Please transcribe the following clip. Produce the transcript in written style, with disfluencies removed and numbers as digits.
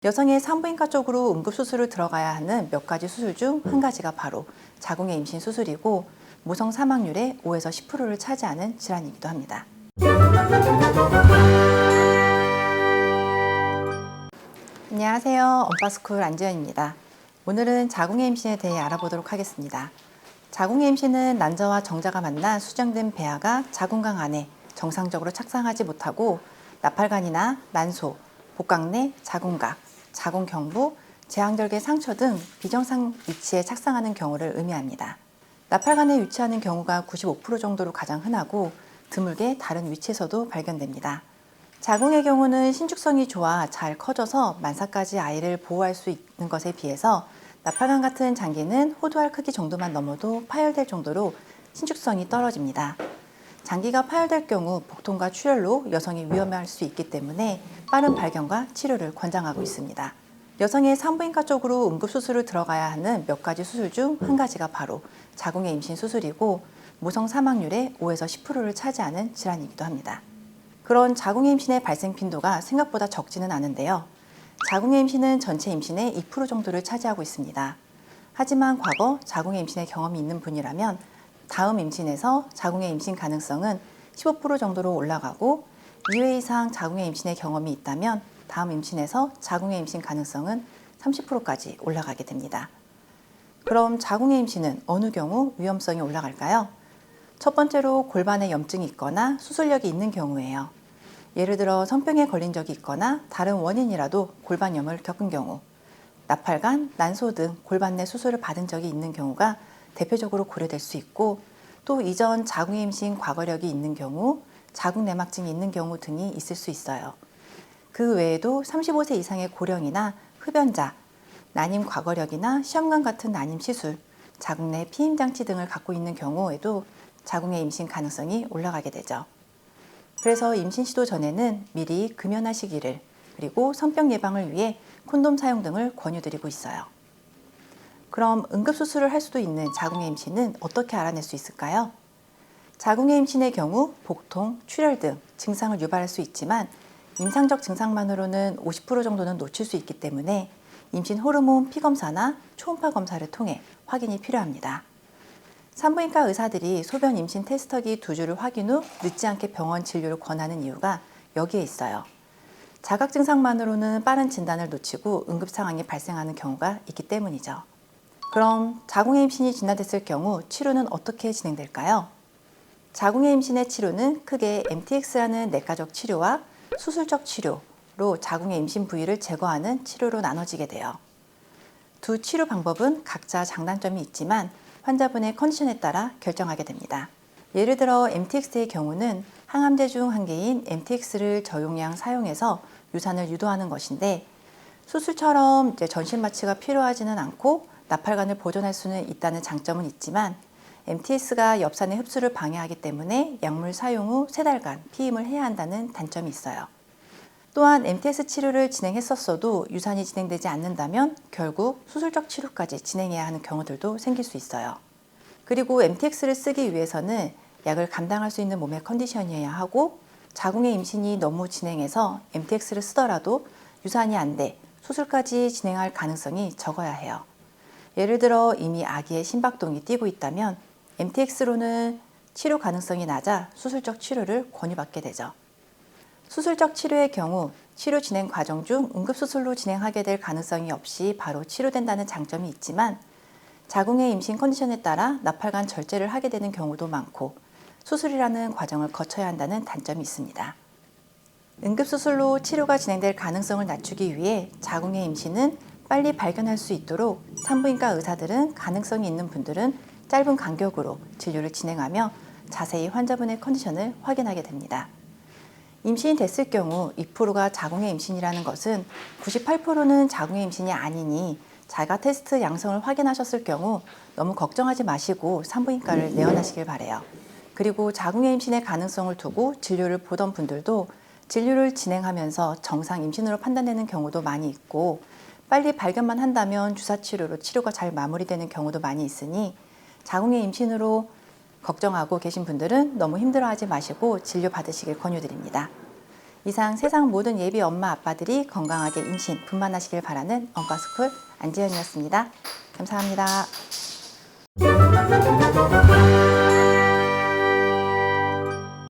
여성의 산부인과 쪽으로 응급수술을 들어가야 하는 몇 가지 수술 중 한 가지가 바로 자궁의 임신 수술이고 모성 사망률의 5에서 10%를 차지하는 질환이기도 합니다. 안녕하세요. 엄빠스쿨 안지연입니다. 오늘은 자궁의 임신에 대해 알아보도록 하겠습니다. 자궁의 임신은 난자와 정자가 만나 수정된 배아가 자궁강 안에 정상적으로 착상하지 못하고 나팔관이나 난소, 복강 내 자궁각, 자궁경부, 제왕절개 상처 등 비정상 위치에 착상하는 경우를 의미합니다. 나팔관에 위치하는 경우가 95% 정도로 가장 흔하고 드물게 다른 위치에서도 발견됩니다. 자궁의 경우는 신축성이 좋아 잘 커져서 만사까지 아이를 보호할 수 있는 것에 비해서 나팔관 같은 장기는 호두알 크기 정도만 넘어도 파열될 정도로 신축성이 떨어집니다. 장기가 파열될 경우 복통과 출혈로 여성이 위험할 수 있기 때문에 빠른 발견과 치료를 권장하고 있습니다. 여성의 산부인과 쪽으로 응급수술을 들어가야 하는 몇 가지 수술 중 한 가지가 바로 자궁의 임신 수술이고 모성 사망률의 5에서 10%를 차지하는 질환이기도 합니다. 그런 자궁의 임신의 발생 빈도가 생각보다 적지는 않은데요. 자궁의 임신은 전체 임신의 2% 정도를 차지하고 있습니다. 하지만 과거 자궁의 임신의 경험이 있는 분이라면 다음 임신에서 자궁의 임신 가능성은 15% 정도로 올라가고 2회 이상 자궁의 임신의 경험이 있다면 다음 임신에서 자궁의 임신 가능성은 30%까지 올라가게 됩니다. 그럼 자궁의 임신은 어느 경우 위험성이 올라갈까요? 첫 번째로 골반에 염증이 있거나 수술력이 있는 경우예요. 예를 들어 성병에 걸린 적이 있거나 다른 원인이라도 골반염을 겪은 경우, 나팔관, 난소 등 골반 내 수술을 받은 적이 있는 경우가 대표적으로 고려될 수 있고 또 이전 자궁의 임신 과거력이 있는 경우, 자궁 내막증이 있는 경우 등이 있을 수 있어요. 그 외에도 35세 이상의 고령이나 흡연자, 난임 과거력이나 시험관 같은 난임 시술, 자궁 내 피임 장치 등을 갖고 있는 경우에도 자궁의 임신 가능성이 올라가게 되죠. 그래서 임신 시도 전에는 미리 금연하시기를 그리고 성병 예방을 위해 콘돔 사용 등을 권유드리고 있어요. 그럼 응급수술을 할 수도 있는 자궁의 임신은 어떻게 알아낼 수 있을까요? 자궁의 임신의 경우 복통, 출혈 등 증상을 유발할 수 있지만 임상적 증상만으로는 50% 정도는 놓칠 수 있기 때문에 임신 호르몬 피검사나 초음파 검사를 통해 확인이 필요합니다. 산부인과 의사들이 소변 임신 테스터기 2주를 확인 후 늦지 않게 병원 진료를 권하는 이유가 여기에 있어요. 자각 증상만으로는 빠른 진단을 놓치고 응급 상황이 발생하는 경우가 있기 때문이죠. 그럼 자궁의 임신이 진단됐을 경우 치료는 어떻게 진행될까요? 자궁의 임신의 치료는 크게 MTX라는 내과적 치료와 수술적 치료로 자궁의 임신 부위를 제거하는 치료로 나눠지게 돼요. 두 치료 방법은 각자 장단점이 있지만 환자분의 컨디션에 따라 결정하게 됩니다. 예를 들어 MTX의 경우는 항암제 중 한 개인 MTX를 저용량 사용해서 유산을 유도하는 것인데 수술처럼 전신 마취가 필요하지는 않고 나팔관을 보존할 수는 있다는 장점은 있지만 MTX가 엽산의 흡수를 방해하기 때문에 약물 사용 후 3달간 피임을 해야 한다는 단점이 있어요. 또한 MTX 치료를 진행했었어도 유산이 진행되지 않는다면 결국 수술적 치료까지 진행해야 하는 경우들도 생길 수 있어요. 그리고 MTX를 쓰기 위해서는 약을 감당할 수 있는 몸의 컨디션이어야 하고 자궁의 임신이 너무 진행해서 MTX를 쓰더라도 유산이 안 돼 수술까지 진행할 가능성이 적어야 해요. 예를 들어 이미 아기의 심박동이 뛰고 있다면 MTX로는 치료 가능성이 낮아 수술적 치료를 권유받게 되죠. 수술적 치료의 경우 치료 진행 과정 중 응급수술로 진행하게 될 가능성이 없이 바로 치료된다는 장점이 있지만 자궁의 임신 컨디션에 따라 나팔관 절제를 하게 되는 경우도 많고 수술이라는 과정을 거쳐야 한다는 단점이 있습니다. 응급수술로 치료가 진행될 가능성을 낮추기 위해 자궁의 임신은 빨리 발견할 수 있도록 산부인과 의사들은 가능성이 있는 분들은 짧은 간격으로 진료를 진행하며 자세히 환자분의 컨디션을 확인하게 됩니다. 임신이 됐을 경우 2%가 자궁의 임신이라는 것은 98%는 자궁의 임신이 아니니 자가 테스트 양성을 확인하셨을 경우 너무 걱정하지 마시고 산부인과를 내원하시길 바라요. 그리고 자궁의 임신의 가능성을 두고 진료를 보던 분들도 진료를 진행하면서 정상 임신으로 판단되는 경우도 많이 있고 빨리 발견만 한다면 주사치료로 치료가 잘 마무리되는 경우도 많이 있으니 자궁의 임신으로 걱정하고 계신 분들은 너무 힘들어하지 마시고 진료 받으시길 권유드립니다. 이상 세상 모든 예비 엄마 아빠들이 건강하게 임신, 분만하시길 바라는 엄빠스쿨 안지연이었습니다. 감사합니다.